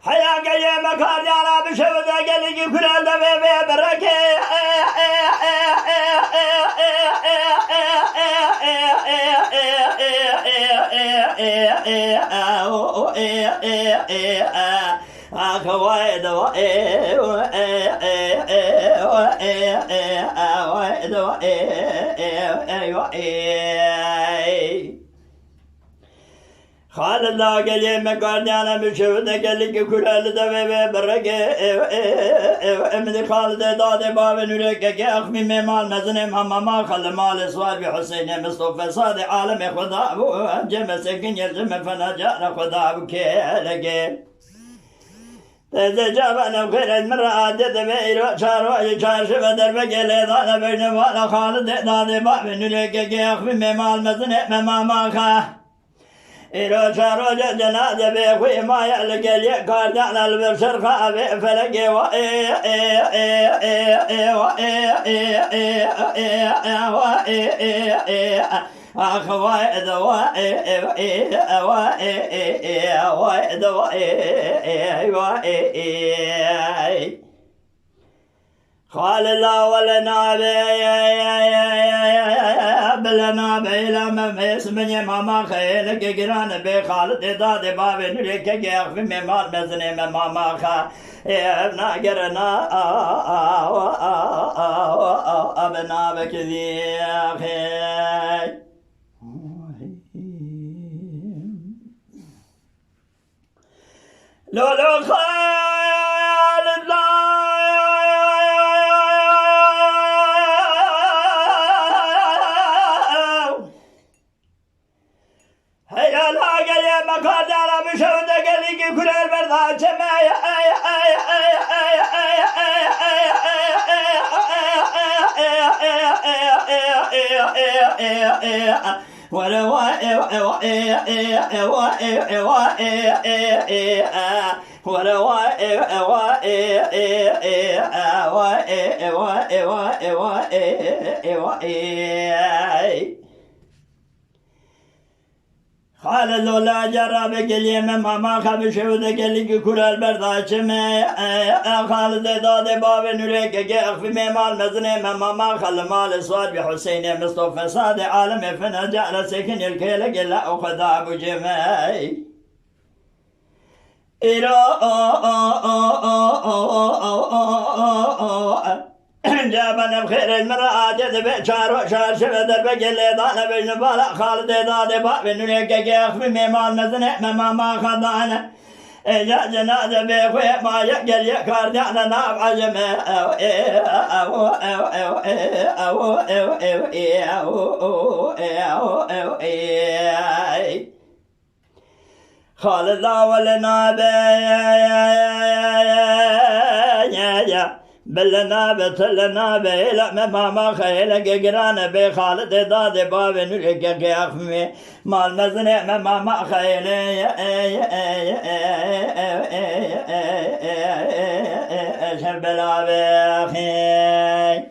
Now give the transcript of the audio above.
حياك يا مكان يا رب شوف ذاك كل هذا في بركة خال الله قال يا مكان أنا مشهود قال لك كل هذا في بركة من خالد داد باب نورك أخمي مال مزن ماما خال مال سوال بحسين مصطفى صادق عالم خدا جم سكن يرجم فنجار خدا بكيلك تجابنا خير المرة عدد بيرو شارو شارشف دربك لذا بين وانا خالد داد باب نورك أخمي مال مزن ماما خا إلو شارو جناد بيخوي ما يلقى اليكار دعنا البشر خافي فلقي قال الله ولنا بلنا بيلا اسمني ماما خيلك قران بخالد داد باب نريك يخف مال مزني ماما خا ابنا قرنا ابنا بكذي اخي لو خالد مكان دارا بشوده قليقي كل البرضا جمايا خالد ولا جرب قليم ماما خبش ودك اللي كل البرداش ما خالد داد باب نورك اخفي مال مزني ماما خل مال صاد بحسين مصطفى صاد عالم فنجعل سكن الكيل قلا وخذا ابو جماي جابنا بخير المرأة جذب شار شف دربك اللي ضال بين بالا خالد داد باب نورك اخفي مال مزني ماما خذانا إذا جناد بيخوي ما يقل يكار دعنا ناب عجم خالد الله ولنا بلنا بتلنا بيلا ماما خيلك قرانا بخالد داد باب نورك اخفي مال مزني ماما خيلي شبلا بخي